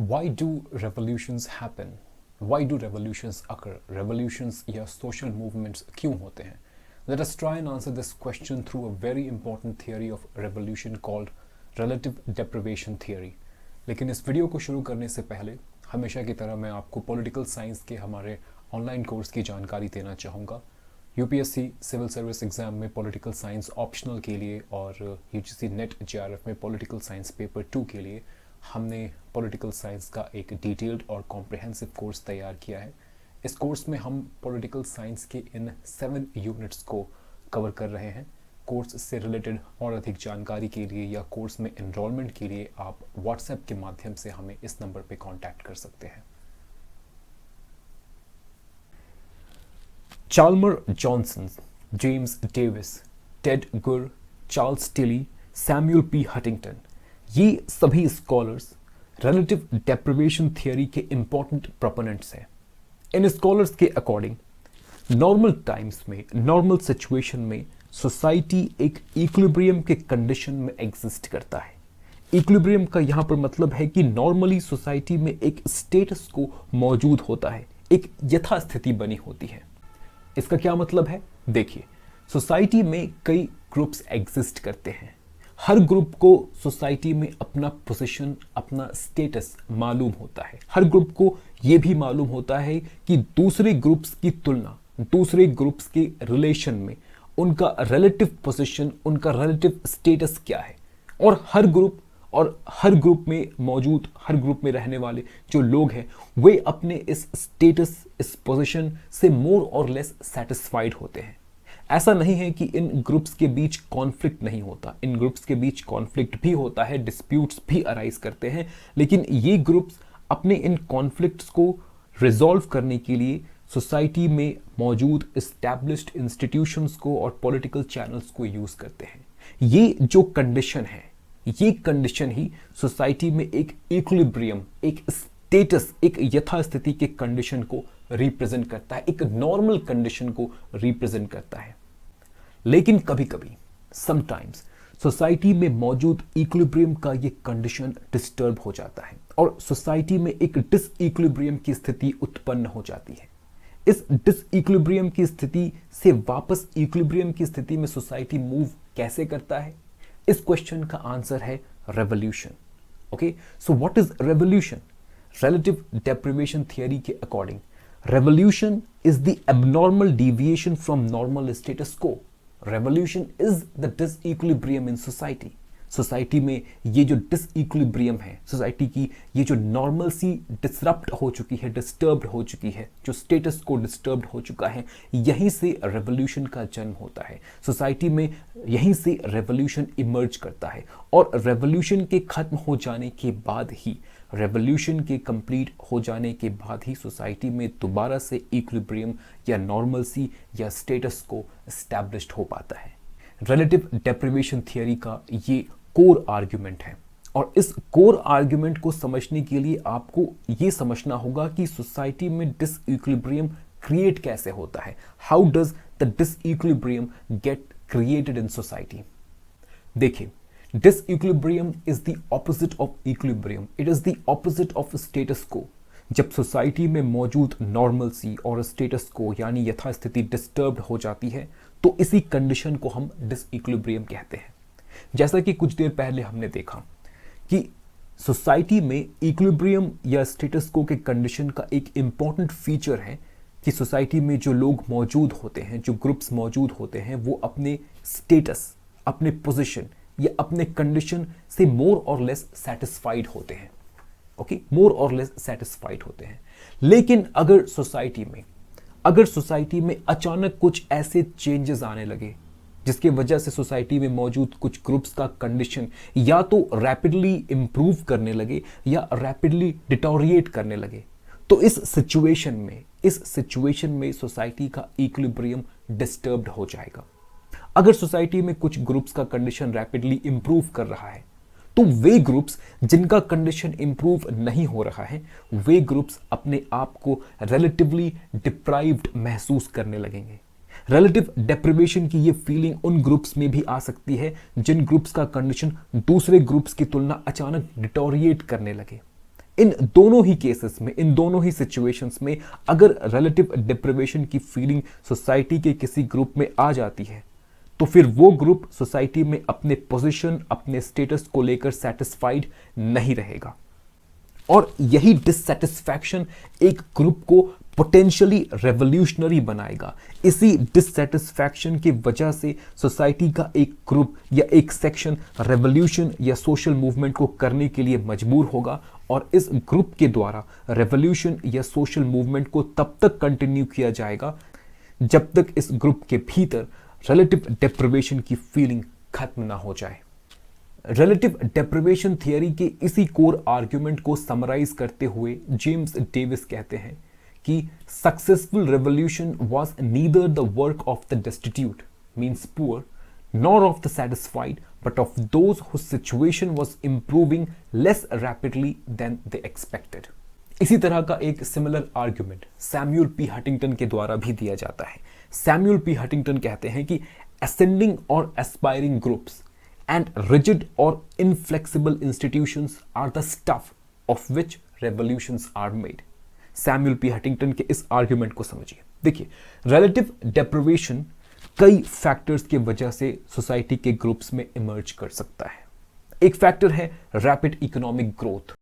Why do revolutions happen? Why do revolutions occur? Revolutions या social movements क्यों होते हैं? Let us try and answer this question through a very important theory of revolution called relative deprivation theory. लेकिन इस video को शुरू करने से पहले हमेशा की तरह मैं आपको पॉलिटिकल साइंस के हमारे ऑनलाइन कोर्स की जानकारी देना चाहूँगा। यूपीएससी सिविल सर्विस एग्जाम में पॉलिटिकल साइंस ऑप्शनल के लिए और यूजीसी नेट जेआरएफ में पॉलिटिकल साइंस पेपर 2 के लिए हमने पॉलिटिकल साइंस का एक डिटेल्ड और कॉम्प्रिहेंसिव कोर्स तैयार किया है। इस कोर्स में हम पॉलिटिकल साइंस के इन 7 यूनिट्स को कवर कर रहे हैं। कोर्स से रिलेटेड और अधिक जानकारी के लिए या कोर्स में एनरोलमेंट के लिए आप व्हाट्सएप के माध्यम से हमें इस नंबर पे कांटेक्ट कर सकते हैं। चाल्मर जॉनसन, जेम्स डेविस, टेड गुर, Charles Tilly, Samuel P Huntington, ये सभी स्कॉलर्स रिलेटिव डेप्रिवेशन थियरी के इंपॉर्टेंट प्रोपोनेंट्स हैं। इन स्कॉलर्स के अकॉर्डिंग नॉर्मल टाइम्स में, नॉर्मल सिचुएशन में सोसाइटी एक इक्विलिब्रियम के कंडीशन में एग्जिस्ट करता है। इक्विलिब्रियम का यहां पर मतलब है कि नॉर्मली सोसाइटी में एक स्टेटस को मौजूद होता है, एक यथास्थिति बनी होती है। इसका क्या मतलब है? देखिए, सोसाइटी में कई ग्रुप्स एग्जिस्ट करते हैं। हर ग्रुप को सोसाइटी में अपना पोजीशन, अपना स्टेटस मालूम होता है। हर ग्रुप को यह भी मालूम होता है कि दूसरे ग्रुप्स की तुलना, दूसरे ग्रुप्स के रिलेशन में उनका रिलेटिव पोजीशन, उनका रिलेटिव स्टेटस क्या है। और हर ग्रुप में मौजूद, हर ग्रुप में रहने वाले जो लोग हैं वे अपने इस स्टेटस, इस पोजीशन से मोर और लेस सेटिस्फाइड होते हैं। ऐसा नहीं है कि इन ग्रुप्स के बीच कॉन्फ्लिक्ट नहीं होता, इन ग्रुप्स के बीच कॉन्फ्लिक्ट भी होता है, डिस्प्यूट्स भी अराइज करते हैं, लेकिन ये ग्रुप्स अपने इन कॉन्फ्लिक्ट्स को रिजॉल्व करने के लिए सोसाइटी में मौजूद एस्टैब्लिश्ड इंस्टीट्यूशंस को और पॉलिटिकल चैनल्स को यूज करते हैं। ये जो कंडीशन है, ये कंडीशन ही सोसाइटी में एक इक्विलिब्रियम, एक स्टेटस, एक यथास्थिति के कंडीशन को रिप्रेजेंट करता है, एक नॉर्मल कंडीशन को रिप्रेजेंट करता है। लेकिन कभी कभी, समटाइम्स, सोसाइटी में मौजूद इक्विलिब्रियम का ये कंडीशन डिस्टर्ब हो जाता है और सोसाइटी में एक डिसइक्विलिब्रियम की स्थिति उत्पन्न हो जाती है। इस डिसइक्विलिब्रियम की स्थिति से वापस इक्विलिब्रियम की स्थिति में सोसाइटी मूव कैसे करता है? इस क्वेश्चन का आंसर है revolution. Okay, so what is revolution? Relative deprivation theory के according revolution is the abnormal deviation from normal status quo. Revolution is the disequilibrium in society. Society में ये जो डिसइक्विलिब्रियम है, सोसाइटी की ये जो नॉर्मल सी डिसरप्ट हो चुकी है, डिस्टर्ब्ड हो चुकी है, जो स्टेटस को डिस्टर्ब्ड हो चुका है, यहीं से रेवोल्यूशन का जन्म होता है। सोसाइटी में यहीं से रेवोल्यूशन इमर्ज करता है और रेवोल्यूशन के खत्म हो जाने के बाद ही, रेवोल्यूशन के कंप्लीट हो जाने के बाद ही सोसाइटी में दोबारा से इक्विलिब्रियम या नॉर्मलसी या स्टेटस को एस्टैब्लिश्ड हो पाता है। रिलेटिव डेप्रिवेशन थियरी का ये कोर आर्ग्यूमेंट है और इस कोर आर्ग्यूमेंट को समझने के लिए आपको ये समझना होगा कि सोसाइटी में डिसइक्विलिब्रियम क्रिएट कैसे होता है। How does the disequilibrium get created in society? देखिए, disequilibrium is the opposite of equilibrium, it is the opposite of status quo. जब सोसाइटी में मौजूद नॉर्मलसी और स्टेटस को यानी यथास्थिति डिस्टर्ब्ड हो जाती है तो इसी कंडीशन को हम डिसइक्विलिब्रियम कहते हैं। जैसा कि कुछ देर पहले हमने देखा कि सोसाइटी में इक्विलिब्रियम या स्टेटस को के कंडीशन का एक इंपॉर्टेंट फीचर है कि सोसाइटी में जो लोग मौजूद होते हैं, जो ग्रुप्स मौजूद होते हैं, वो अपने स्टेटस, अपने पोजीशन या अपने कंडीशन से मोर और लेस सेटिस्फाइड होते हैं। ओके, मोर और लेस सेटिस्फाइड होते हैं। लेकिन अगर सोसाइटी में अचानक कुछ ऐसे चेंजेस आने लगे जिसके वजह से सोसाइटी में मौजूद कुछ ग्रुप्स का कंडीशन या तो रैपिडली इंप्रूव करने लगे या रैपिडली डिटोरिएट करने लगे, तो इस सिचुएशन में सोसाइटी का इक्विलिब्रियम डिस्टर्ब्ड हो जाएगा। अगर सोसाइटी में कुछ ग्रुप्स का कंडीशन रैपिडली इंप्रूव कर रहा है तो वे ग्रुप्स जिनका कंडीशन इंप्रूव नहीं हो रहा है, वे ग्रुप्स अपने आप को रिलेटिवली डिप्राइव्ड महसूस करने लगेंगे। रिलेटिव डेप्रिवेशन की ये फीलिंग उन ग्रुप्स में भी आ सकती है जिन ग्रुप्स का कंडीशन दूसरे ग्रुप्स की तुलना अचानक डिटोरिएट करने लगे। इन दोनों ही केसेस में, इन दोनों ही सिचुएशंस में अगर रिलेटिव डिप्रिवेशन की फीलिंग सोसाइटी के किसी ग्रुप में आ जाती है तो फिर वो ग्रुप सोसाइटी में अपने पोजीशन, अपने स्टेटस को लेकर सेटिस्फाइड नहीं रहेगा और यही डिससेटिस्फैक्शन एक ग्रुप को पोटेंशियली रेवोल्यूशनरी बनाएगा। इसी डिससेटिस्फैक्शन की वजह से सोसाइटी का एक ग्रुप या एक सेक्शन रेवोल्यूशन या सोशल मूवमेंट को करने के लिए मजबूर होगा और इस ग्रुप के द्वारा रेवोल्यूशन या सोशल मूवमेंट को तब तक कंटिन्यू किया जाएगा जब तक इस ग्रुप के भीतर रिलेटिव डेप्रिवेशन की फीलिंग खत्म ना हो जाए। रिलेटिव डेप्रिवेशन थियरी के इसी कोर आर्ग्यूमेंट को समराइज करते हुए जेम्स डेविस कहते हैं कि successful revolution was neither the work of the destitute means poor nor of the satisfied but of those whose situation was improving less rapidly than they expected. इसी तरह का एक similar argument Samuel P Huntington के द्वारा भी दिया जाता है। सैमुअल पी हंटिंगटन कहते हैं कि ascending or aspiring groups and rigid or inflexible institutions are the stuff of which revolutions are made। Samuel P Huntington के इस आर्ग्यूमेंट को समझिए। देखिए, रिलेटिव डेप्रिवेशन कई फैक्टर्स की वजह से सोसाइटी के ग्रुप्स में इमर्ज कर सकता है। एक फैक्टर है रैपिड इकोनॉमिक ग्रोथ।